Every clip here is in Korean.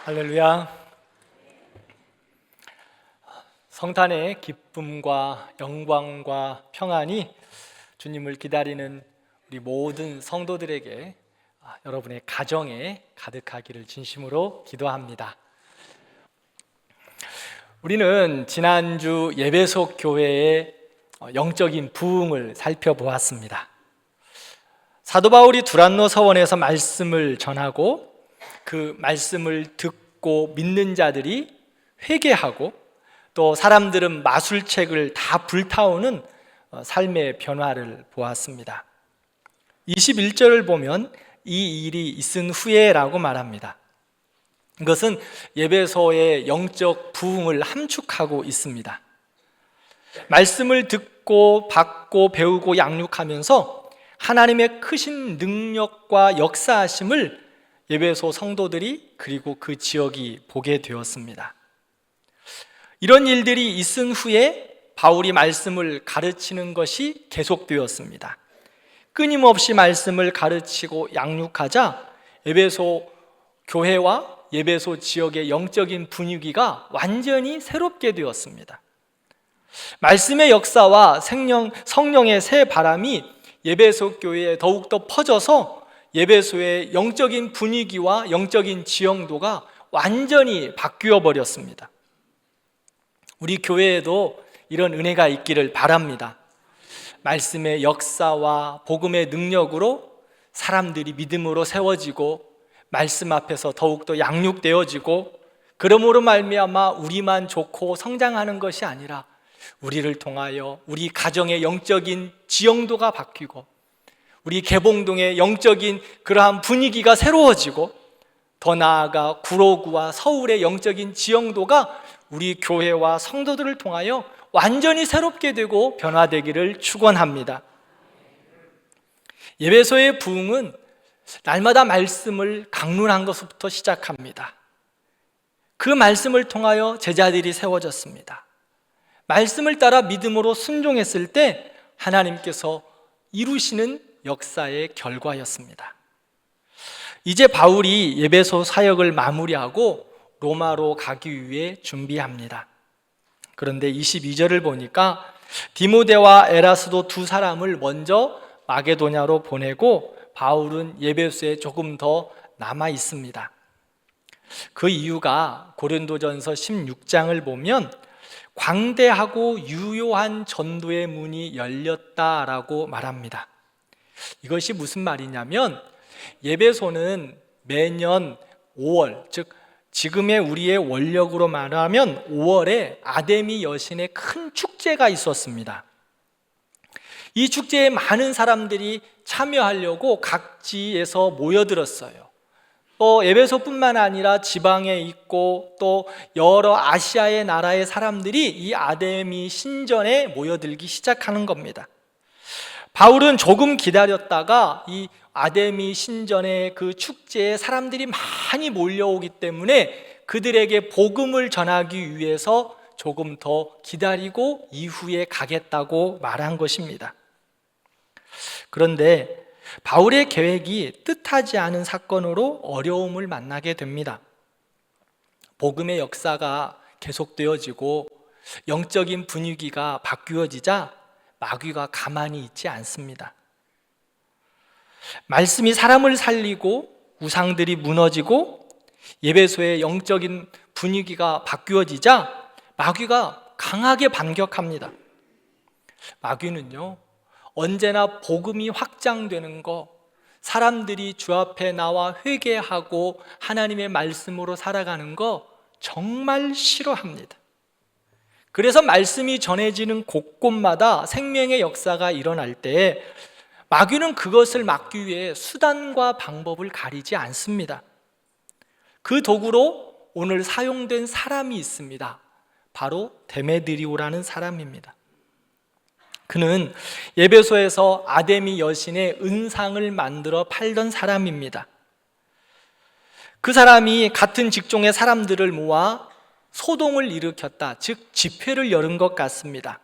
할렐루야. 성탄의 기쁨과 영광과 평안이 주님을 기다리는 우리 모든 성도들에게 여러분의 가정에 가득하기를 진심으로 기도합니다. 우리는 지난주 예배소 교회의 영적인 부흥을 살펴보았습니다. 사도 바울이 두란노 서원에서 말씀을 전하고 그 말씀을 듣고 믿는 자들이 회개하고 또 사람들은 마술책을 다 불타오는 삶의 변화를 보았습니다. 21절을 보면 이 일이 있은 후에라고 말합니다. 이것은 예배소의 영적 부흥을 함축하고 있습니다. 말씀을 듣고 받고 배우고 양육하면서 하나님의 크신 능력과 역사하심을 예배소 성도들이 그리고 그 지역이 보게 되었습니다. 이런 일들이 있은 후에 바울이 말씀을 가르치는 것이 계속되었습니다. 끊임없이 말씀을 가르치고 양육하자 예배소 교회와 예배소 지역의 영적인 분위기가 완전히 새롭게 되었습니다. 말씀의 역사와 성령의 새 바람이 예배소 교회에 더욱더 퍼져서 예배소의 영적인 분위기와 영적인 지형도가 완전히 바뀌어 버렸습니다. 우리 교회에도 이런 은혜가 있기를 바랍니다. 말씀의 역사와 복음의 능력으로 사람들이 믿음으로 세워지고 말씀 앞에서 더욱더 양육되어지고 그러므로 말미암아 우리만 좋고 성장하는 것이 아니라 우리를 통하여 우리 가정의 영적인 지형도가 바뀌고 우리 개봉동의 영적인 그러한 분위기가 새로워지고 더 나아가 구로구와 서울의 영적인 지형도가 우리 교회와 성도들을 통하여 완전히 새롭게 되고 변화되기를 축원합니다. 예배소의 부흥은 날마다 말씀을 강론한 것부터 시작합니다. 그 말씀을 통하여 제자들이 세워졌습니다. 말씀을 따라 믿음으로 순종했을 때 하나님께서 이루시는 역사의 결과였습니다. 이제 바울이 예배소 사역을 마무리하고 로마로 가기 위해 준비합니다. 그런데 22절을 보니까 디모데와 에라스도 두 사람을 먼저 마게도냐로 보내고 바울은 예배소에 조금 더 남아 있습니다. 그 이유가 고린도전서 16장을 보면 광대하고 유효한 전도의 문이 열렸다라고 말합니다. 이것이 무슨 말이냐면 예배소는 매년 5월, 즉 지금의 우리의 원력으로 말하면 5월에 아데미 여신의 큰 축제가 있었습니다. 이 축제에 많은 사람들이 참여하려고 각지에서 모여들었어요. 또 에베소뿐만 아니라 지방에 있고 또 여러 아시아의 나라의 사람들이 이 아데미 신전에 모여들기 시작하는 겁니다. 바울은 조금 기다렸다가 이 아데미 신전의 그 축제에 사람들이 많이 몰려오기 때문에 그들에게 복음을 전하기 위해서 조금 더 기다리고 이후에 가겠다고 말한 것입니다. 그런데 바울의 계획이 뜻하지 않은 사건으로 어려움을 만나게 됩니다. 복음의 역사가 계속되어지고 영적인 분위기가 바뀌어지자 마귀가 가만히 있지 않습니다. 말씀이 사람을 살리고 우상들이 무너지고 예배소의 영적인 분위기가 바뀌어지자 마귀가 강하게 반격합니다. 마귀는요, 언제나 복음이 확장되는 거, 사람들이 주 앞에 나와 회개하고 하나님의 말씀으로 살아가는 거 정말 싫어합니다. 그래서 말씀이 전해지는 곳곳마다 생명의 역사가 일어날 때 마귀는 그것을 막기 위해 수단과 방법을 가리지 않습니다. 그 도구로 오늘 사용된 사람이 있습니다. 바로 데메드리오라는 사람입니다. 그는 예배소에서 아데미 여신의 은상을 만들어 팔던 사람입니다. 그 사람이 같은 직종의 사람들을 모아 소동을 일으켰다, 즉 집회를 열은 것 같습니다.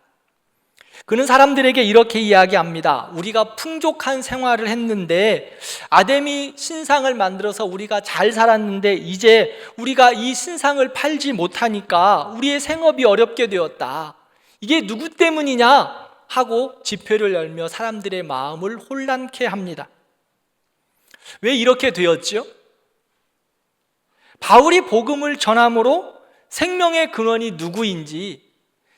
그는 사람들에게 이렇게 이야기합니다. 우리가 풍족한 생활을 했는데 아데미 신상을 만들어서 우리가 잘 살았는데 이제 우리가 이 신상을 팔지 못하니까 우리의 생업이 어렵게 되었다. 이게 누구 때문이냐 하고 집회를 열며 사람들의 마음을 혼란케 합니다. 왜 이렇게 되었죠? 바울이 복음을 전함으로 생명의 근원이 누구인지,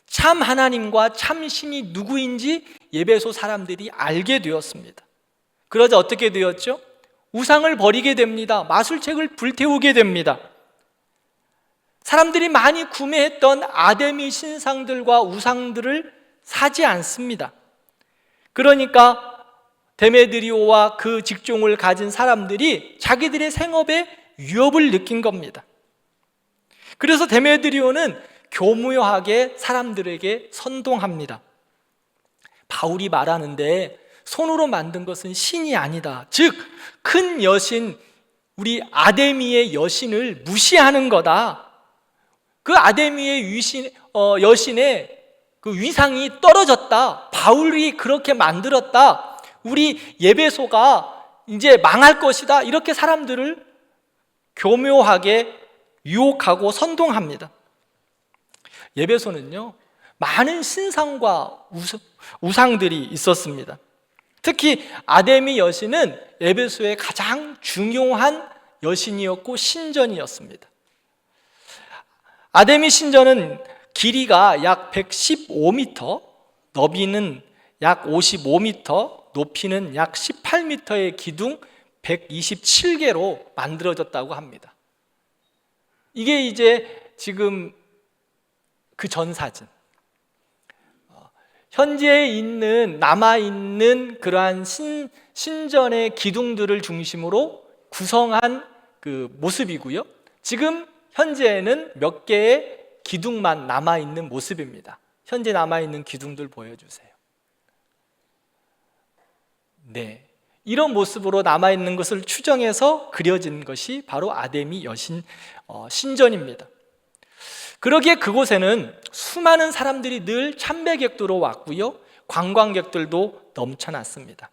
참 하나님과 참 신이 누구인지 에베소 사람들이 알게 되었습니다. 그러자 어떻게 되었죠? 우상을 버리게 됩니다. 마술책을 불태우게 됩니다. 사람들이 많이 구매했던 아데미 신상들과 우상들을 사지 않습니다. 그러니까 데메드리오와 그 직종을 가진 사람들이 자기들의 생업에 위협을 느낀 겁니다. 그래서 데메드리오는 교묘하게 사람들에게 선동합니다. 바울이 말하는데 손으로 만든 것은 신이 아니다. 즉, 큰 여신, 우리 아데미의 여신을 무시하는 거다. 그 아데미의 여신의 그 위상이 떨어졌다. 바울이 그렇게 만들었다. 우리 에베소가 이제 망할 것이다. 이렇게 사람들을 교묘하게 유혹하고 선동합니다. 에베소는요, 많은 신상과 우상들이 있었습니다. 특히 아데미 여신은 에베소의 가장 중요한 여신이었고 신전이었습니다. 아데미 신전은 길이가 약 115m, 너비는 약 55m, 높이는 약 18m의 기둥 127개로 만들어졌다고 합니다. 이게 이제 지금 그 전 사진, 현재 남아있는 그러한 신전의 기둥들을 중심으로 구성한 그 모습이고요. 지금 현재는 몇 개의 기둥만 남아있는 모습입니다. 현재 남아있는 기둥들 보여주세요. 네, 이런 모습으로 남아있는 것을 추정해서 그려진 것이 바로 아데미 여신 신전입니다. 그러기에 그곳에는 수많은 사람들이 늘 참배객도로 왔고요, 관광객들도 넘쳐났습니다.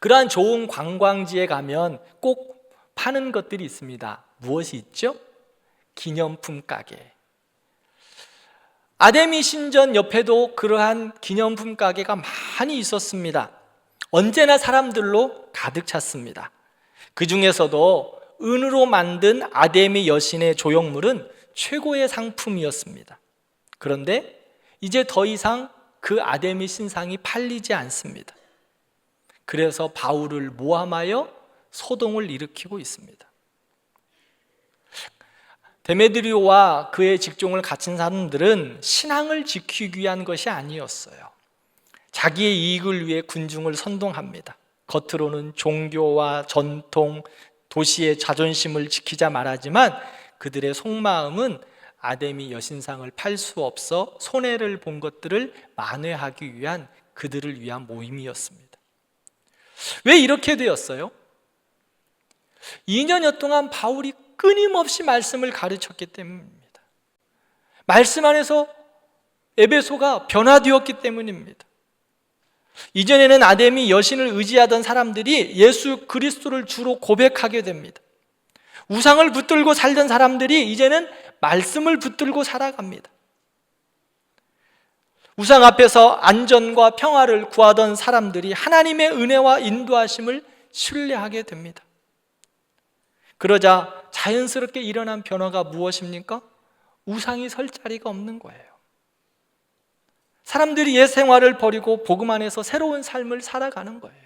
그러한 좋은 관광지에 가면 꼭 파는 것들이 있습니다. 무엇이 있죠? 기념품 가게. 아데미 신전 옆에도 그러한 기념품 가게가 많이 있었습니다. 언제나 사람들로 가득 찼습니다. 그 중에서도 은으로 만든 아데미 여신의 조형물은 최고의 상품이었습니다. 그런데 이제 더 이상 그 아데미 신상이 팔리지 않습니다. 그래서 바울을 모함하여 소동을 일으키고 있습니다. 데메드리오와 그의 직종을 갖춘 사람들은 신앙을 지키기 위한 것이 아니었어요. 자기의 이익을 위해 군중을 선동합니다. 겉으로는 종교와 전통, 도시의 자존심을 지키자 말하지만 그들의 속마음은 아데미 여신상을 팔 수 없어 손해를 본 것들을 만회하기 위한 그들을 위한 모임이었습니다. 왜 이렇게 되었어요? 2년여 동안 바울이 끊임없이 말씀을 가르쳤기 때문입니다. 말씀 안에서 에베소가 변화되었기 때문입니다. 이전에는 아데미 여신을 의지하던 사람들이 예수 그리스도를 주로 고백하게 됩니다. 우상을 붙들고 살던 사람들이 이제는 말씀을 붙들고 살아갑니다. 우상 앞에서 안전과 평화를 구하던 사람들이 하나님의 은혜와 인도하심을 신뢰하게 됩니다. 그러자 자연스럽게 일어난 변화가 무엇입니까? 우상이 설 자리가 없는 거예요. 사람들이 옛 생활을 버리고 복음 안에서 새로운 삶을 살아가는 거예요.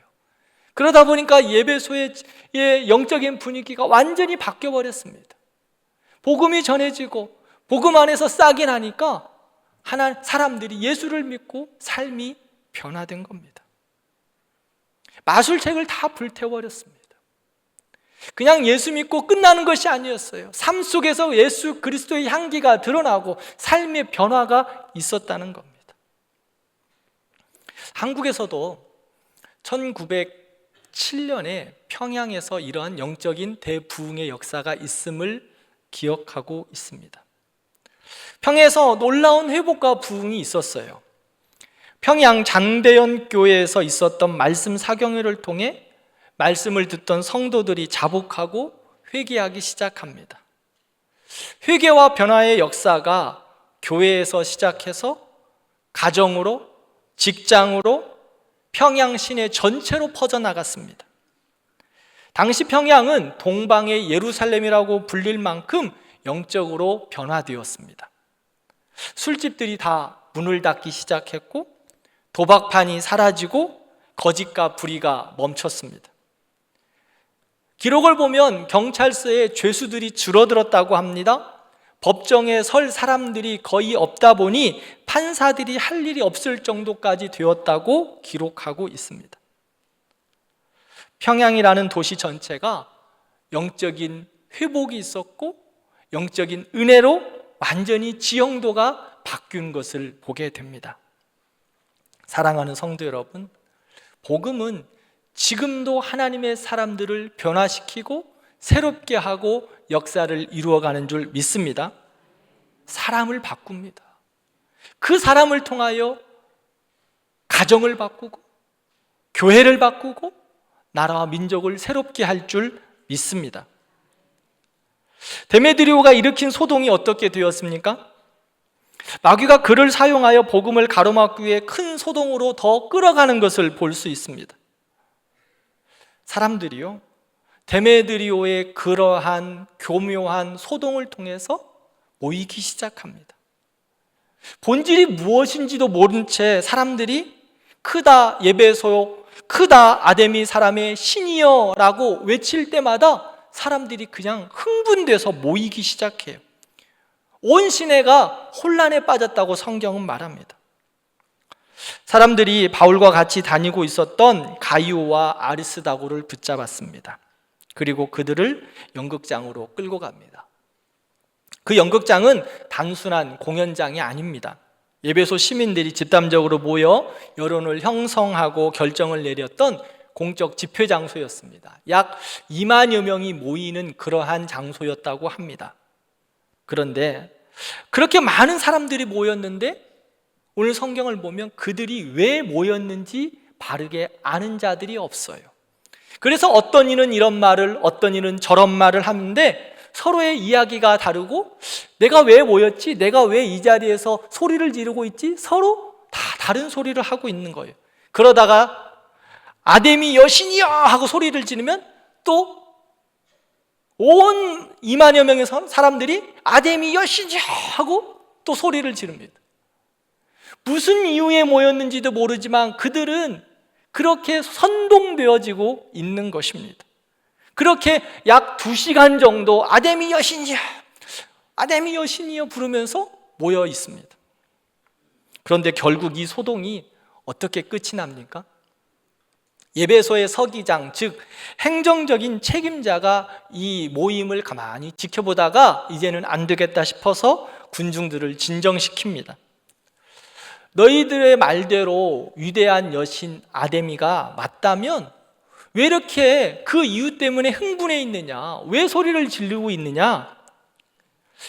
그러다 보니까 에베소의 영적인 분위기가 완전히 바뀌어 버렸습니다. 복음이 전해지고 복음 안에서 싹이 나니까 사람들이 예수를 믿고 삶이 변화된 겁니다. 마술책을 다 불태워버렸습니다. 그냥 예수 믿고 끝나는 것이 아니었어요. 삶 속에서 예수 그리스도의 향기가 드러나고 삶의 변화가 있었다는 겁니다. 한국에서도 1907년에 평양에서 이러한 영적인 대부흥의 역사가 있음을 기억하고 있습니다. 평양에서 놀라운 회복과 부흥이 있었어요. 평양 장대연 교회에서 있었던 말씀 사경회를 통해 말씀을 듣던 성도들이 자복하고 회개하기 시작합니다. 회개와 변화의 역사가 교회에서 시작해서 가정으로, 직장으로, 평양 시내 전체로 퍼져나갔습니다. 당시 평양은 동방의 예루살렘이라고 불릴 만큼 영적으로 변화되었습니다. 술집들이 다 문을 닫기 시작했고, 도박판이 사라지고 거짓과 불의가 멈췄습니다. 기록을 보면 경찰서에 죄수들이 줄어들었다고 합니다. 법정에 설 사람들이 거의 없다 보니 판사들이 할 일이 없을 정도까지 되었다고 기록하고 있습니다. 평양이라는 도시 전체가 영적인 회복이 있었고 영적인 은혜로 완전히 지형도가 바뀐 것을 보게 됩니다. 사랑하는 성도 여러분, 복음은 지금도 하나님의 사람들을 변화시키고 새롭게 하고 역사를 이루어가는 줄 믿습니다. 사람을 바꿉니다. 그 사람을 통하여 가정을 바꾸고 교회를 바꾸고 나라와 민족을 새롭게 할 줄 믿습니다. 데메드리오가 일으킨 소동이 어떻게 되었습니까? 마귀가 그를 사용하여 복음을 가로막기 위해 큰 소동으로 더 끌어가는 것을 볼 수 있습니다. 사람들이요, 데메드리오의 그러한 교묘한 소동을 통해서 모이기 시작합니다. 본질이 무엇인지도 모른 채 사람들이 크다 에베소, 크다 아데미 사람의 신이여 라고 외칠 때마다 사람들이 그냥 흥분돼서 모이기 시작해요. 온 시내가 혼란에 빠졌다고 성경은 말합니다. 사람들이 바울과 같이 다니고 있었던 가이오와 아리스다고를 붙잡았습니다. 그리고 그들을 연극장으로 끌고 갑니다. 그 연극장은 단순한 공연장이 아닙니다. 에베소 시민들이 집단적으로 모여 여론을 형성하고 결정을 내렸던 공적 집회 장소였습니다. 약 2만여 명이 모이는 그러한 장소였다고 합니다. 그런데 그렇게 많은 사람들이 모였는데 오늘 성경을 보면 그들이 왜 모였는지 바르게 아는 자들이 없어요. 그래서 어떤 이는 이런 말을, 어떤 이는 저런 말을 하는데 서로의 이야기가 다르고 내가 왜 모였지? 내가 왜 이 자리에서 소리를 지르고 있지? 서로 다 다른 소리를 하고 있는 거예요. 그러다가 아데미 여신이여 하고 소리를 지르면 또 온 2만여 명의 사람들이 아데미 여신이여 하고 또 소리를 지릅니다. 무슨 이유에 모였는지도 모르지만 그들은 그렇게 선동되어지고 있는 것입니다. 그렇게 약 2시간 정도 아데미 여신이여, 아데미 여신이여 부르면서 모여 있습니다. 그런데 결국 이 소동이 어떻게 끝이 납니까? 에베소의 서기장, 즉 행정적인 책임자가 이 모임을 가만히 지켜보다가 이제는 안 되겠다 싶어서 군중들을 진정시킵니다. 너희들의 말대로 위대한 여신 아데미가 맞다면 왜 이렇게 그 이유 때문에 흥분해 있느냐? 왜 소리를 지르고 있느냐?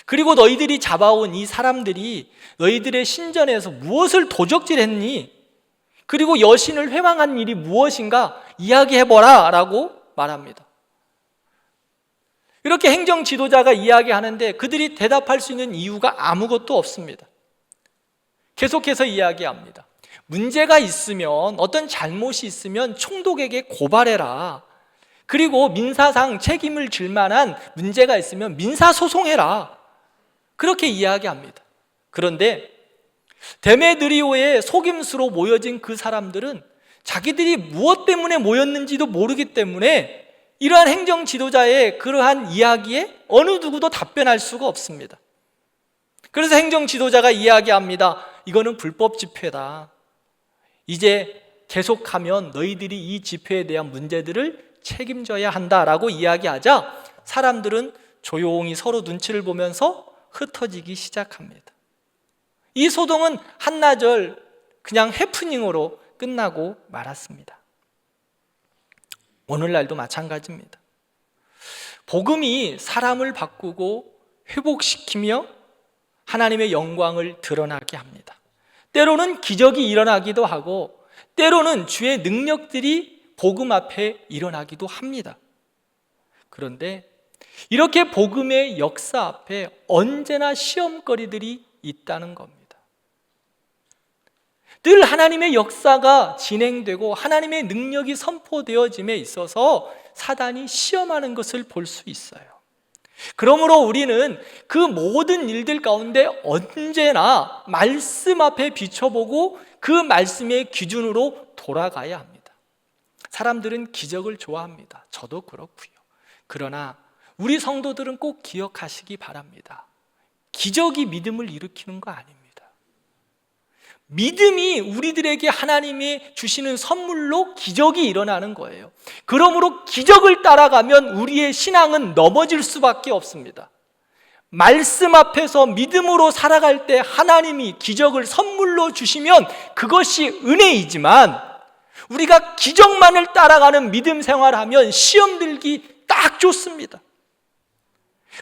그리고 너희들이 잡아온 이 사람들이 너희들의 신전에서 무엇을 도적질했니? 그리고 여신을 회방한 일이 무엇인가 이야기해보라 라고 말합니다. 이렇게 행정 지도자가 이야기하는데 그들이 대답할 수 있는 이유가 아무것도 없습니다. 계속해서 이야기합니다. 문제가 있으면, 어떤 잘못이 있으면 총독에게 고발해라. 그리고 민사상 책임을 질 만한 문제가 있으면 민사소송해라. 그렇게 이야기합니다. 그런데 데메드리오의 속임수로 모여진 그 사람들은 자기들이 무엇 때문에 모였는지도 모르기 때문에 이러한 행정 지도자의 그러한 이야기에 어느 누구도 답변할 수가 없습니다. 그래서 행정 지도자가 이야기합니다. 이거는 불법 집회다. 이제 계속하면 너희들이 이 집회에 대한 문제들을 책임져야 한다라고 이야기하자 사람들은 조용히 서로 눈치를 보면서 흩어지기 시작합니다. 이 소동은 한나절 그냥 해프닝으로 끝나고 말았습니다. 오늘날도 마찬가지입니다. 복음이 사람을 바꾸고 회복시키며 하나님의 영광을 드러나게 합니다. 때로는 기적이 일어나기도 하고 때로는 주의 능력들이 복음 앞에 일어나기도 합니다. 그런데 이렇게 복음의 역사 앞에 언제나 시험거리들이 있다는 겁니다. 늘 하나님의 역사가 진행되고 하나님의 능력이 선포되어짐에 있어서 사단이 시험하는 것을 볼 수 있어요. 그러므로 우리는 그 모든 일들 가운데 언제나 말씀 앞에 비춰보고 그 말씀의 기준으로 돌아가야 합니다. 사람들은 기적을 좋아합니다. 저도 그렇고요. 그러나 우리 성도들은 꼭 기억하시기 바랍니다. 기적이 믿음을 일으키는 거 아닙니다. 믿음이 우리들에게 하나님이 주시는 선물로 기적이 일어나는 거예요. 그러므로 기적을 따라가면 우리의 신앙은 넘어질 수밖에 없습니다. 말씀 앞에서 믿음으로 살아갈 때 하나님이 기적을 선물로 주시면 그것이 은혜이지만, 우리가 기적만을 따라가는 믿음 생활하면 시험 들기 딱 좋습니다.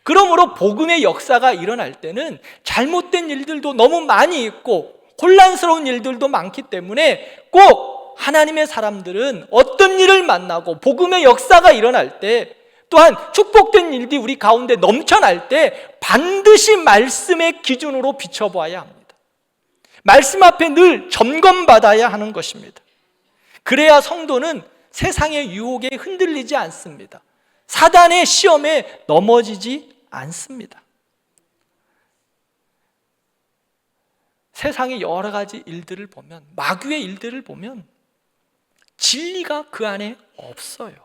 그러므로 복음의 역사가 일어날 때는 잘못된 일들도 너무 많이 있고 혼란스러운 일들도 많기 때문에 꼭 하나님의 사람들은 어떤 일을 만나고 복음의 역사가 일어날 때, 또한 축복된 일들이 우리 가운데 넘쳐날 때 반드시 말씀의 기준으로 비춰봐야 합니다. 말씀 앞에 늘 점검받아야 하는 것입니다. 그래야 성도는 세상의 유혹에 흔들리지 않습니다. 사단의 시험에 넘어지지 않습니다. 세상의 여러 가지 일들을 보면, 마귀의 일들을 보면 진리가 그 안에 없어요.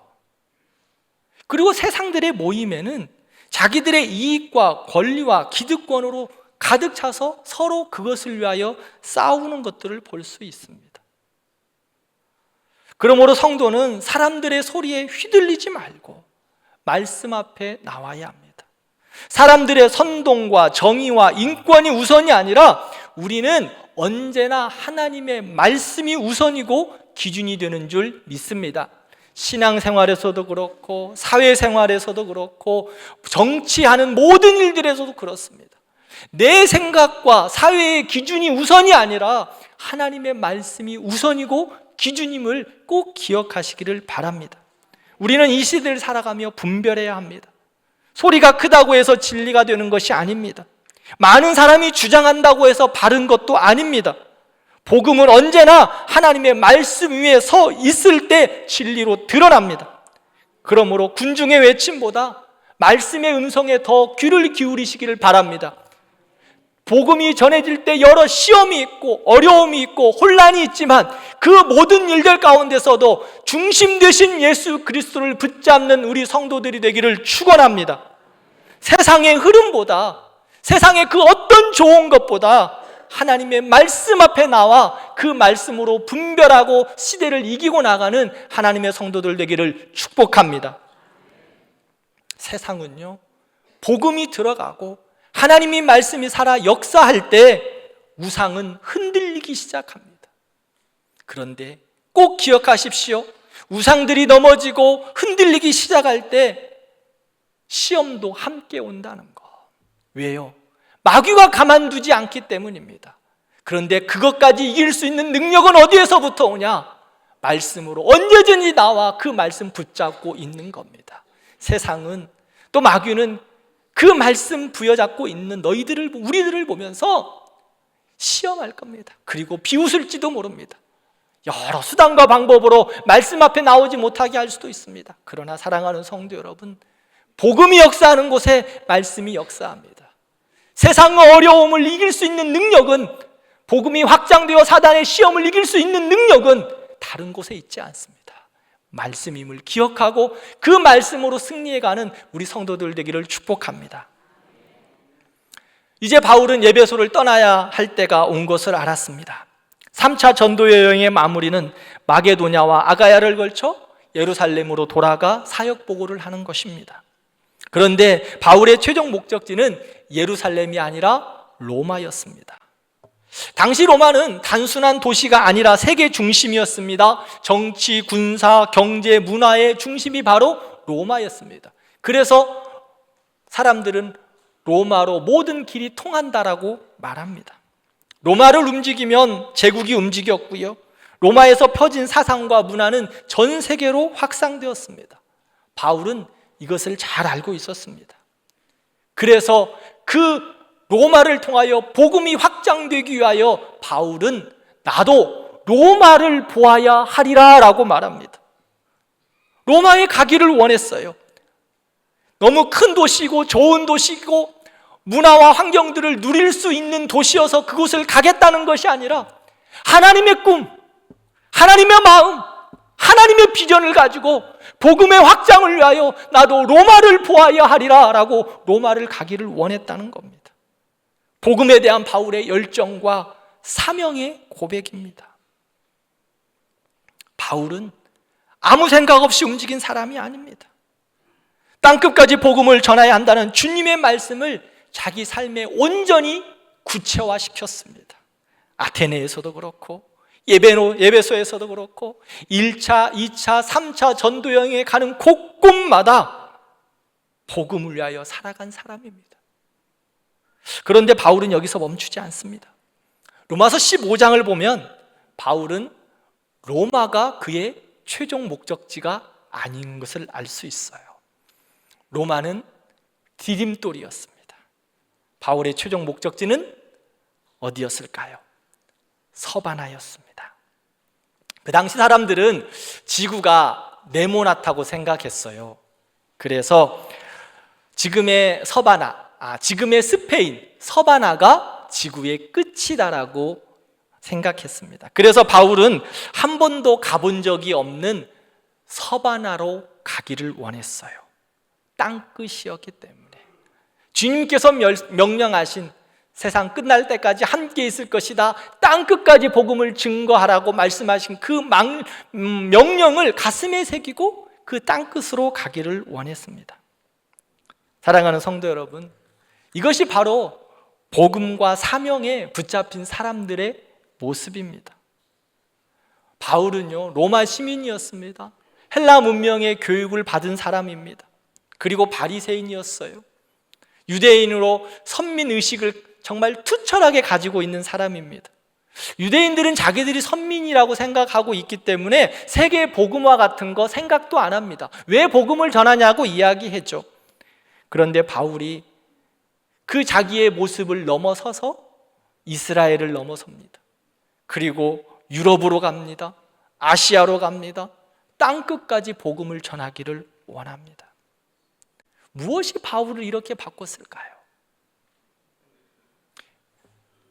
그리고 세상들의 모임에는 자기들의 이익과 권리와 기득권으로 가득 차서 서로 그것을 위하여 싸우는 것들을 볼 수 있습니다. 그러므로 성도는 사람들의 소리에 휘둘리지 말고 말씀 앞에 나와야 합니다. 사람들의 선동과 정의와 인권이 우선이 아니라 우리는 언제나 하나님의 말씀이 우선이고 기준이 되는 줄 믿습니다. 신앙생활에서도 그렇고 사회생활에서도 그렇고 정치하는 모든 일들에서도 그렇습니다. 내 생각과 사회의 기준이 우선이 아니라 하나님의 말씀이 우선이고 기준임을 꼭 기억하시기를 바랍니다. 우리는 이 시대를 살아가며 분별해야 합니다. 소리가 크다고 해서 진리가 되는 것이 아닙니다. 많은 사람이 주장한다고 해서 바른 것도 아닙니다. 복음은 언제나 하나님의 말씀 위에 서 있을 때 진리로 드러납니다. 그러므로 군중의 외침보다 말씀의 음성에 더 귀를 기울이시기를 바랍니다. 복음이 전해질 때 여러 시험이 있고 어려움이 있고 혼란이 있지만 그 모든 일들 가운데서도 중심 되신 예수 그리스도를 붙잡는 우리 성도들이 되기를 축원합니다. 세상의 흐름보다, 세상의 그 어떤 좋은 것보다 하나님의 말씀 앞에 나와 그 말씀으로 분별하고 시대를 이기고 나가는 하나님의 성도들 되기를 축복합니다. 세상은요, 복음이 들어가고 하나님의 말씀이 살아 역사할 때 우상은 흔들리기 시작합니다. 그런데 꼭 기억하십시오. 우상들이 넘어지고 흔들리기 시작할 때 시험도 함께 온다는 거. 왜요? 마귀가 가만두지 않기 때문입니다. 그런데 그것까지 이길 수 있는 능력은 어디에서부터 오냐? 말씀으로 언제든지 나와 그 말씀 붙잡고 있는 겁니다. 세상은, 또 마귀는 그 말씀 부여잡고 있는 너희들을, 우리들을 보면서 시험할 겁니다. 그리고 비웃을지도 모릅니다. 여러 수단과 방법으로 말씀 앞에 나오지 못하게 할 수도 있습니다. 그러나 사랑하는 성도 여러분, 복음이 역사하는 곳에 말씀이 역사합니다. 세상의 어려움을 이길 수 있는 능력은, 복음이 확장되어 사단의 시험을 이길 수 있는 능력은 다른 곳에 있지 않습니다. 말씀임을 기억하고 그 말씀으로 승리해가는 우리 성도들 되기를 축복합니다. 이제 바울은 에베소를 떠나야 할 때가 온 것을 알았습니다. 3차 전도 여행의 마무리는 마게도냐와 아가야를 걸쳐 예루살렘으로 돌아가 사역 보고를 하는 것입니다. 그런데 바울의 최종 목적지는 예루살렘이 아니라 로마였습니다. 당시 로마는 단순한 도시가 아니라 세계 중심이었습니다. 정치, 군사, 경제, 문화의 중심이 바로 로마였습니다. 그래서 사람들은 로마로 모든 길이 통한다라고 말합니다. 로마를 움직이면 제국이 움직였고요. 로마에서 펴진 사상과 문화는 전 세계로 확산되었습니다. 바울은 이것을 잘 알고 있었습니다. 그래서 그 로마를 통하여 복음이 확장되기 위하여 바울은 나도 로마를 보아야 하리라 라고 말합니다. 로마에 가기를 원했어요. 너무 큰 도시고 좋은 도시고 문화와 환경들을 누릴 수 있는 도시여서 그곳을 가겠다는 것이 아니라 하나님의 꿈, 하나님의 마음, 하나님의 비전을 가지고 복음의 확장을 위하여 나도 로마를 보아야 하리라 라고 로마를 가기를 원했다는 겁니다. 복음에 대한 바울의 열정과 사명의 고백입니다. 바울은 아무 생각 없이 움직인 사람이 아닙니다. 땅끝까지 복음을 전해야 한다는 주님의 말씀을 자기 삶에 온전히 구체화시켰습니다. 아테네에서도 그렇고 예배소에서도 그렇고 1차, 2차, 3차 전도여행에 가는 곳곳마다 복음을 위하여 살아간 사람입니다. 그런데 바울은 여기서 멈추지 않습니다. 로마서 15장을 보면 바울은 로마가 그의 최종 목적지가 아닌 것을 알 수 있어요. 로마는 디딤돌이었습니다. 바울의 최종 목적지는 어디였을까요? 서바나였습니다. 그 당시 사람들은 지구가 네모나다고 생각했어요. 그래서 지금의 지금의 스페인 서바나가 지구의 끝이다라고 생각했습니다. 그래서 바울은 한 번도 가본 적이 없는 서바나로 가기를 원했어요. 땅끝이었기 때문에. 주님께서 명령하신 세상 끝날 때까지 함께 있을 것이다, 땅끝까지 복음을 증거하라고 말씀하신 그 명령을 가슴에 새기고 그 땅끝으로 가기를 원했습니다. 사랑하는 성도 여러분, 이것이 바로 복음과 사명에 붙잡힌 사람들의 모습입니다. 바울은요, 로마 시민이었습니다. 헬라 문명의 교육을 받은 사람입니다. 그리고 바리새인이었어요. 유대인으로 선민의식을 정말 투철하게 가지고 있는 사람입니다. 유대인들은 자기들이 선민이라고 생각하고 있기 때문에 세계 복음화 같은 거 생각도 안 합니다. 왜 복음을 전하냐고 이야기했죠. 그런데 바울이 그 자기의 모습을 넘어서서 이스라엘을 넘어섭니다. 그리고 유럽으로 갑니다. 아시아로 갑니다. 땅끝까지 복음을 전하기를 원합니다. 무엇이 바울을 이렇게 바꿨을까요?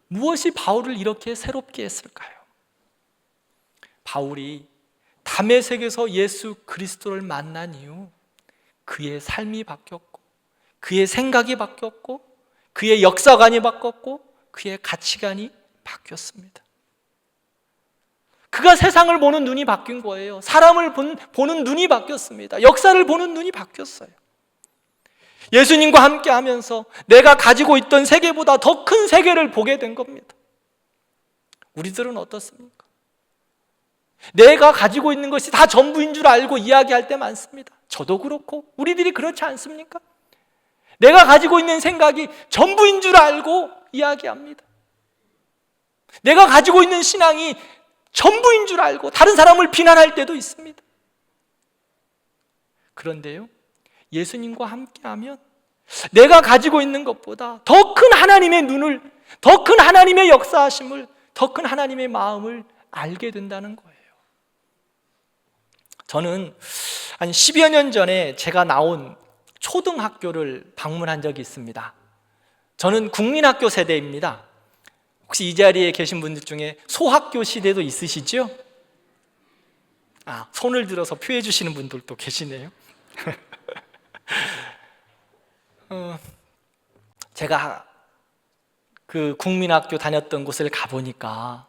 무엇이 바울을 이렇게 새롭게 했을까요? 바울이 다메섹에서 예수 그리스도를 만난 이후 그의 삶이 바뀌었고, 그의 생각이 바뀌었고, 그의 역사관이 바뀌었고, 그의 가치관이 바뀌었습니다. 그가 세상을 보는 눈이 바뀐 거예요. 사람을 보는 눈이 바뀌었습니다. 역사를 보는 눈이 바뀌었어요. 예수님과 함께 하면서 내가 가지고 있던 세계보다 더 큰 세계를 보게 된 겁니다. 우리들은 어떻습니까? 내가 가지고 있는 것이 다 전부인 줄 알고 이야기할 때 많습니다. 저도 그렇고 우리들이 그렇지 않습니까? 내가 가지고 있는 생각이 전부인 줄 알고 이야기합니다. 내가 가지고 있는 신앙이 전부인 줄 알고 다른 사람을 비난할 때도 있습니다. 그런데요, 예수님과 함께하면 내가 가지고 있는 것보다 더 큰 하나님의 눈을, 더 큰 하나님의 역사하심을, 더 큰 하나님의 마음을 알게 된다는 거예요. 저는 한 10여 년 전에 제가 나온 초등학교를 방문한 적이 있습니다. 저는 국민학교 세대입니다. 혹시 이 자리에 계신 분들 중에 소학교 시대도 있으시죠? 손을 들어서 표해 주시는 분들도 계시네요. 제가 그 국민학교 다녔던 곳을 가보니까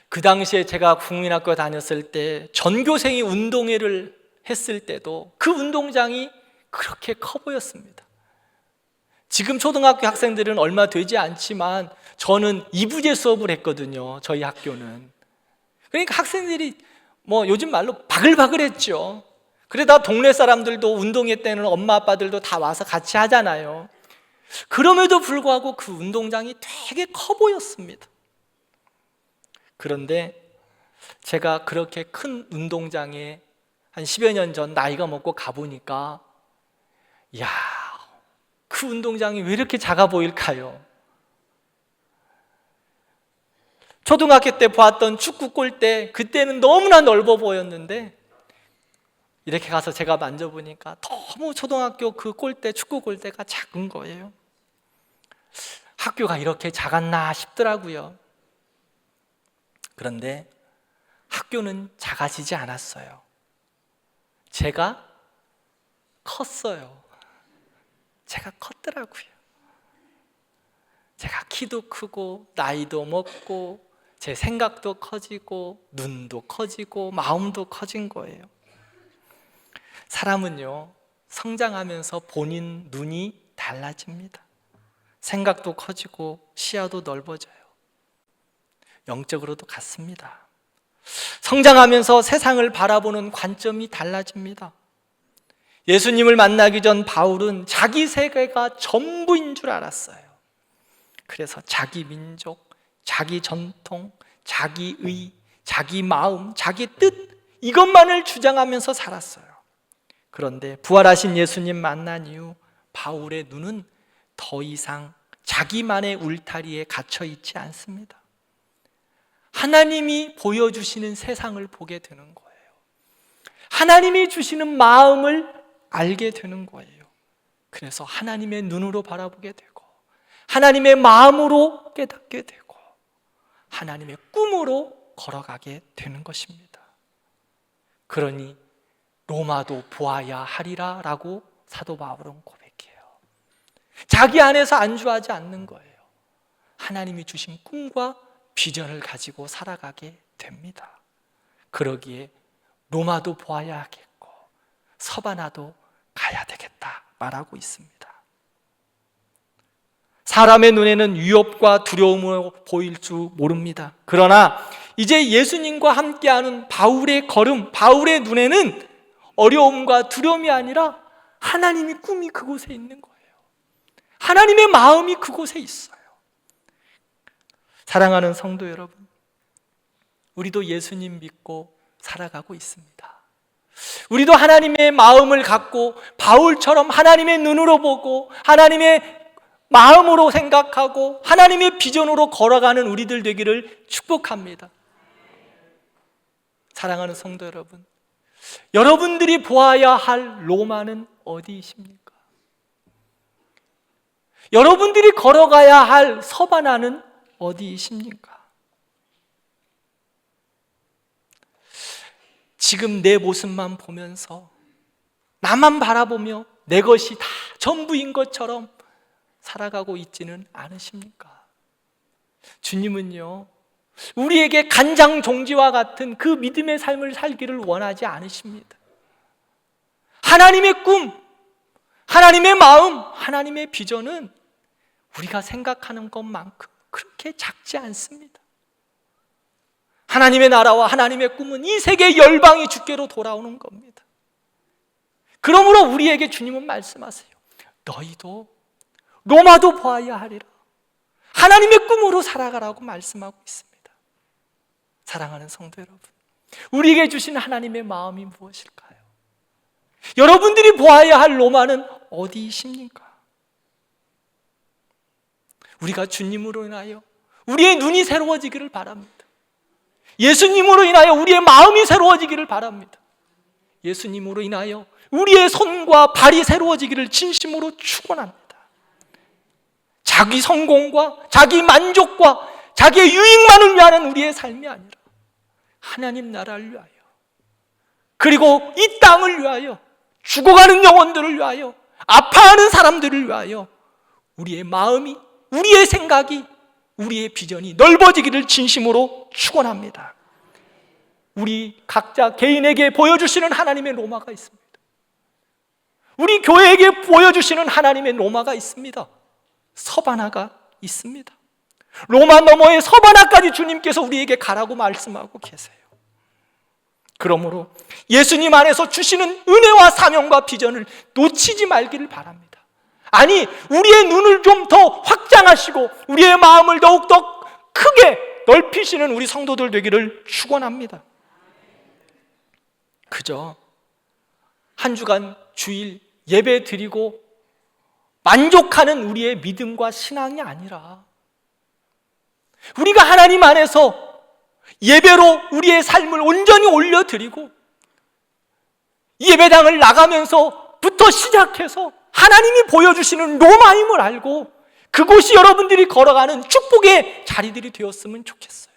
그 당시에 제가 국민학교 다녔을 때 전교생이 운동회를 했을 때도 그 운동장이 그렇게 커 보였습니다. 지금 초등학교 학생들은 얼마 되지 않지만 저는 이부제 수업을 했거든요. 저희 학교는. 그러니까 학생들이 요즘 말로 바글바글했죠. 그러다 동네 사람들도 운동회 때는 엄마 아빠들도 다 와서 같이 하잖아요. 그럼에도 불구하고 그 운동장이 되게 커 보였습니다. 그런데 제가 그렇게 큰 운동장에 한 10여 년 전 나이가 먹고 가보니까 이야, 그 운동장이 왜 이렇게 작아 보일까요? 초등학교 때 보았던 축구 골대, 그때는 너무나 넓어 보였는데 이렇게 가서 제가 만져보니까 너무 초등학교 그 골대, 축구 골대가 작은 거예요. 학교가 이렇게 작았나 싶더라고요. 그런데 학교는 작아지지 않았어요. 제가 컸어요. 제가 컸더라고요. 제가 키도 크고 나이도 먹고 제 생각도 커지고 눈도 커지고 마음도 커진 거예요. 사람은요, 성장하면서 본인 눈이 달라집니다. 생각도 커지고 시야도 넓어져요. 영적으로도 같습니다. 성장하면서 세상을 바라보는 관점이 달라집니다. 예수님을 만나기 전 바울은 자기 세계가 전부인 줄 알았어요. 그래서 자기 민족, 자기 전통, 자기 의, 자기 마음, 자기 뜻, 이것만을 주장하면서 살았어요. 그런데 부활하신 예수님 만난 이후 바울의 눈은 더 이상 자기만의 울타리에 갇혀 있지 않습니다. 하나님이 보여주시는 세상을 보게 되는 거예요. 하나님이 주시는 마음을 알게 되는 거예요. 그래서 하나님의 눈으로 바라보게 되고 하나님의 마음으로 깨닫게 되고 하나님의 꿈으로 걸어가게 되는 것입니다. 그러니 로마도 보아야 하리라 라고 사도 바울은 고백해요. 자기 안에서 안주하지 않는 거예요. 하나님이 주신 꿈과 비전을 가지고 살아가게 됩니다. 그러기에 로마도 보아야 하겠고 서바나도 가야 되겠다 말하고 있습니다. 사람의 눈에는 위협과 두려움으로 보일 줄 모릅니다. 그러나 이제 예수님과 함께하는 바울의 걸음, 바울의 눈에는 어려움과 두려움이 아니라 하나님의 꿈이 그곳에 있는 거예요. 하나님의 마음이 그곳에 있어요. 사랑하는 성도 여러분, 우리도 예수님 믿고 살아가고 있습니다. 우리도 하나님의 마음을 갖고 바울처럼 하나님의 눈으로 보고 하나님의 마음으로 생각하고 하나님의 비전으로 걸어가는 우리들 되기를 축복합니다. 사랑하는 성도 여러분, 여러분들이 보아야 할 로마는 어디이십니까? 여러분들이 걸어가야 할 서바나는 어디이십니까? 지금 내 모습만 보면서 나만 바라보며 내 것이 다 전부인 것처럼 살아가고 있지는 않으십니까? 주님은요, 우리에게 간장 종지와 같은 그 믿음의 삶을 살기를 원하지 않으십니다. 하나님의 꿈, 하나님의 마음, 하나님의 비전은 우리가 생각하는 것만큼 그렇게 작지 않습니다. 하나님의 나라와 하나님의 꿈은 이 세계 열방이 주께로 돌아오는 겁니다. 그러므로 우리에게 주님은 말씀하세요. 너희도 로마도 보아야 하리라. 하나님의 꿈으로 살아가라고 말씀하고 있습니다. 사랑하는 성도 여러분, 우리에게 주신 하나님의 마음이 무엇일까요? 여러분들이 보아야 할 로마는 어디이십니까? 우리가 주님으로 인하여 우리의 눈이 새로워지기를 바랍니다. 예수님으로 인하여 우리의 마음이 새로워지기를 바랍니다. 예수님으로 인하여 우리의 손과 발이 새로워지기를 진심으로 축원합니다. 자기 성공과 자기 만족과 자기의 유익만을 위하는 우리의 삶이 아니라 하나님 나라를 위하여, 그리고 이 땅을 위하여, 죽어가는 영혼들을 위하여, 아파하는 사람들을 위하여 우리의 마음이, 우리의 생각이, 우리의 비전이 넓어지기를 진심으로 축원합니다. 우리 각자 개인에게 보여주시는 하나님의 로마가 있습니다. 우리 교회에게 보여주시는 하나님의 로마가 있습니다. 서바나가 있습니다. 로마 너머의 서바나까지 주님께서 우리에게 가라고 말씀하고 계세요. 그러므로 예수님 안에서 주시는 은혜와 사명과 비전을 놓치지 말기를 바랍니다. 아니, 우리의 눈을 좀 더 확장하시고 우리의 마음을 더욱더 크게 넓히시는 우리 성도들 되기를 축원합니다. 그저 한 주간 주일 예배 드리고 만족하는 우리의 믿음과 신앙이 아니라 우리가 하나님 안에서 예배로 우리의 삶을 온전히 올려드리고 예배당을 나가면서부터 시작해서 하나님이 보여주시는 로마임을 알고 그곳이 여러분들이 걸어가는 축복의 자리들이 되었으면 좋겠어요.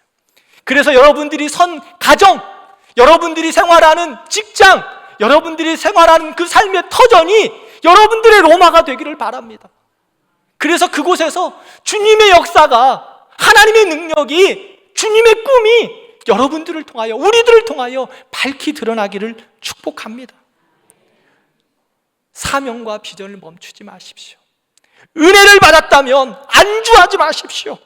그래서 여러분들이 선 가정, 여러분들이 생활하는 직장, 여러분들이 생활하는 그 삶의 터전이 여러분들의 로마가 되기를 바랍니다. 그래서 그곳에서 주님의 역사가, 하나님의 능력이, 주님의 꿈이 여러분들을 통하여, 우리들을 통하여 밝히 드러나기를 축복합니다. 사명과 비전을 멈추지 마십시오. 은혜를 받았다면 안주하지 마십시오.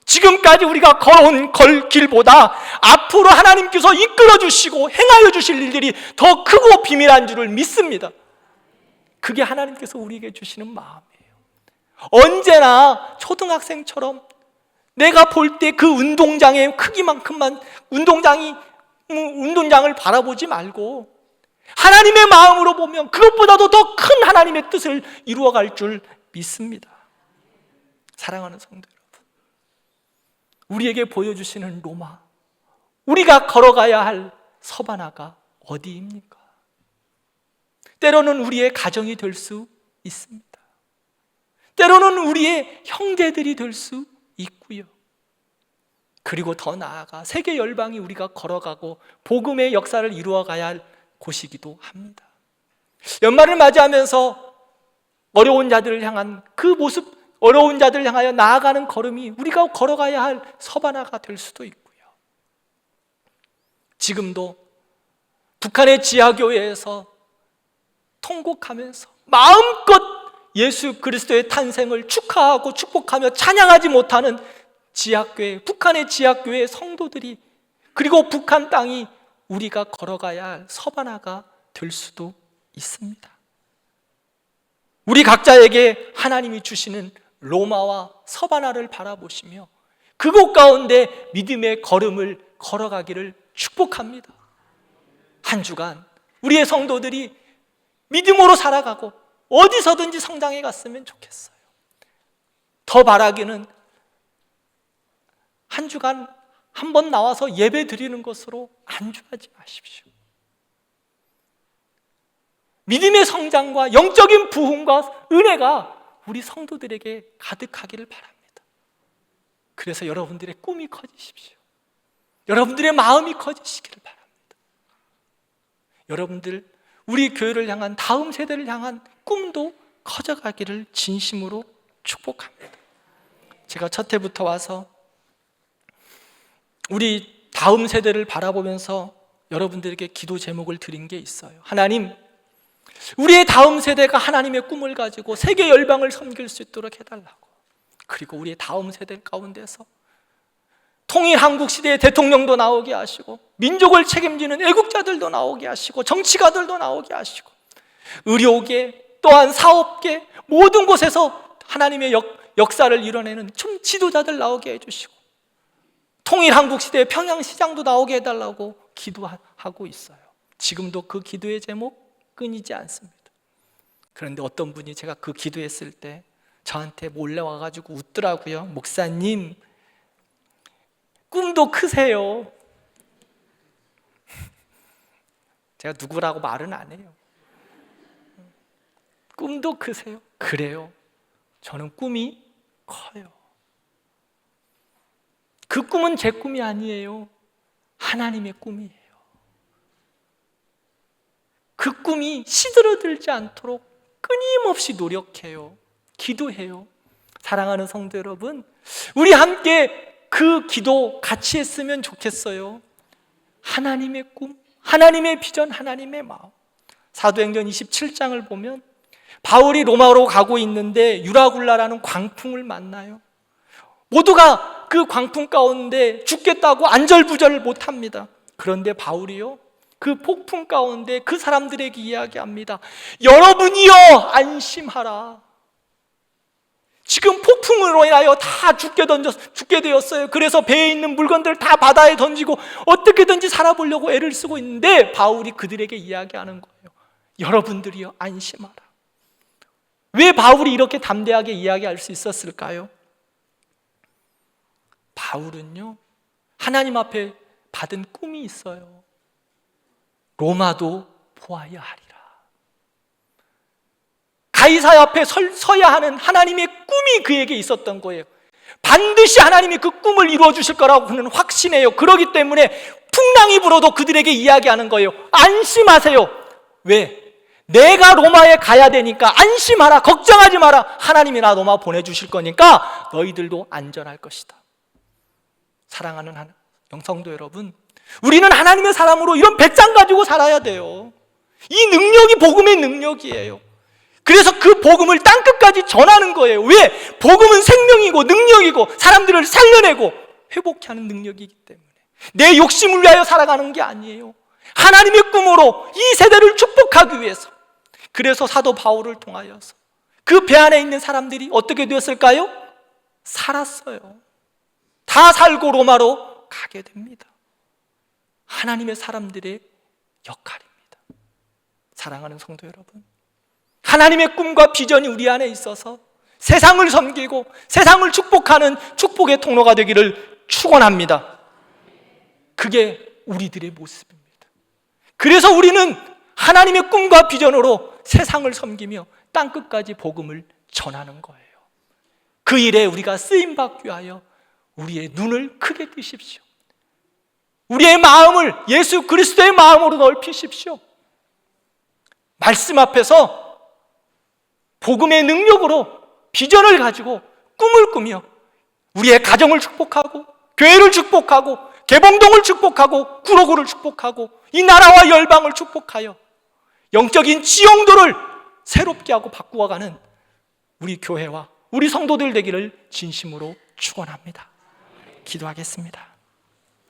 지금까지 우리가 걸어온 길보다 앞으로 하나님께서 이끌어 주시고 행하여 주실 일들이 더 크고 비밀한 줄을 믿습니다. 그게 하나님께서 우리에게 주시는 마음이에요. 언제나 초등학생처럼 내가 볼 때 그 운동장의 크기만큼만 운동장을 바라보지 말고 하나님의 마음으로 보면 그것보다도 더 큰 하나님의 뜻을 이루어갈 줄 믿습니다. 사랑하는 성도 여러분, 우리에게 보여주시는 로마, 우리가 걸어가야 할 서바나가 어디입니까? 때로는 우리의 가정이 될 수 있습니다. 때로는 우리의 형제들이 될 수 있고요. 그리고 더 나아가 세계 열방이 우리가 걸어가고 복음의 역사를 이루어가야 할 곳이기도 합니다. 연말을 맞이하면서 어려운 자들을 향한 그 모습, 어려운 자들을 향하여 나아가는 걸음이 우리가 걸어가야 할 서바나가 될 수도 있고요. 지금도 북한의 지하교회에서 통곡하면서 마음껏 예수 그리스도의 탄생을 축하하고 축복하며 찬양하지 못하는 지하교회, 북한의 지하교회 성도들이, 그리고 북한 땅이 우리가 걸어가야 할 서바나가 될 수도 있습니다. 우리 각자에게 하나님이 주시는 로마와 서바나를 바라보시며 그곳 가운데 믿음의 걸음을 걸어가기를 축복합니다. 한 주간 우리의 성도들이 믿음으로 살아가고 어디서든지 성장해 갔으면 좋겠어요. 더 바라기는 한 주간 한번 나와서 예배 드리는 것으로 안주하지 마십시오. 믿음의 성장과 영적인 부흥과 은혜가 우리 성도들에게 가득하기를 바랍니다. 그래서 여러분들의 꿈이 커지십시오. 여러분들의 마음이 커지시기를 바랍니다. 여러분들, 우리 교회를 향한, 다음 세대를 향한 꿈도 커져가기를 진심으로 축복합니다. 제가 첫 해부터 와서 우리 다음 세대를 바라보면서 여러분들에게 기도 제목을 드린 게 있어요. 하나님, 우리의 다음 세대가 하나님의 꿈을 가지고 세계 열방을 섬길 수 있도록 해달라고. 그리고 우리의 다음 세대 가운데서 통일 한국 시대의 대통령도 나오게 하시고, 민족을 책임지는 애국자들도 나오게 하시고, 정치가들도 나오게 하시고, 의료계 또한 사업계 모든 곳에서 하나님의 역사를 이뤄내는 좀 지도자들 나오게 해주시고, 통일 한국 시대의 평양시장도 나오게 해달라고 기도하고 있어요. 지금도 그 기도의 제목 끊이지 않습니다. 그런데 어떤 분이 제가 그 기도했을 때 저한테 몰래 와가지고 웃더라고요. 목사님, 꿈도 크세요. 제가 누구라고 말은 안 해요. 꿈도 크세요. 그래요. 저는 꿈이 커요. 그 꿈은 제 꿈이 아니에요. 하나님의 꿈이에요. 그 꿈이 시들어들지 않도록 끊임없이 노력해요. 기도해요. 사랑하는 성도 여러분, 우리 함께 그 기도 같이 했으면 좋겠어요. 하나님의 꿈, 하나님의 비전, 하나님의 마음. 사도행전 27장을 보면 바울이 로마로 가고 있는데 유라굴라라는 광풍을 만나요. 모두가 그 광풍 가운데 죽겠다고 안절부절을 못합니다. 그런데 바울이요, 그 폭풍 가운데 그 사람들에게 이야기합니다. 여러분이요, 안심하라. 지금 폭풍으로 인하여 다 죽게 되었어요. 그래서 배에 있는 물건들 다 바다에 던지고 어떻게든지 살아보려고 애를 쓰고 있는데 바울이 그들에게 이야기하는 거예요. 여러분들이여 안심하라. 왜 바울이 이렇게 담대하게 이야기할 수 있었을까요? 바울은요, 하나님 앞에 받은 꿈이 있어요. 로마도 보아야 하리라. 가이사 앞에 서야 하는 하나님의 꿈이 그에게 있었던 거예요. 반드시 하나님이 그 꿈을 이루어 주실 거라고 그는 확신해요. 그렇기 때문에 풍랑이 불어도 그들에게 이야기하는 거예요. 안심하세요. 왜? 내가 로마에 가야 되니까 안심하라. 걱정하지 마라. 하나님이 나 로마 보내주실 거니까 너희들도 안전할 것이다. 사랑하는 영성도 여러분, 우리는 하나님의 사람으로 이런 배짱 가지고 살아야 돼요. 이 능력이 복음의 능력이에요. 그래서 그 복음을 땅끝까지 전하는 거예요. 왜? 복음은 생명이고 능력이고 사람들을 살려내고 회복케 하는 능력이기 때문에 내 욕심을 위하여 살아가는 게 아니에요. 하나님의 꿈으로 이 세대를 축복하기 위해서. 그래서 사도 바울을 통하여서 그 배 안에 있는 사람들이 어떻게 되었을까요? 살았어요. 다 살고 로마로 가게 됩니다. 하나님의 사람들의 역할입니다. 사랑하는 성도 여러분, 하나님의 꿈과 비전이 우리 안에 있어서 세상을 섬기고 세상을 축복하는 축복의 통로가 되기를 축원합니다. 그게 우리들의 모습입니다. 그래서 우리는 하나님의 꿈과 비전으로 세상을 섬기며 땅끝까지 복음을 전하는 거예요. 그 일에 우리가 쓰임받기 위하여 우리의 눈을 크게 뜨십시오. 우리의 마음을 예수 그리스도의 마음으로 넓히십시오. 말씀 앞에서 복음의 능력으로 비전을 가지고 꿈을 꾸며 우리의 가정을 축복하고 교회를 축복하고 개봉동을 축복하고 구로구를 축복하고 이 나라와 열방을 축복하여 영적인 지형도를 새롭게 하고 바꾸어가는 우리 교회와 우리 성도들 되기를 진심으로 축원합니다. 기도하겠습니다.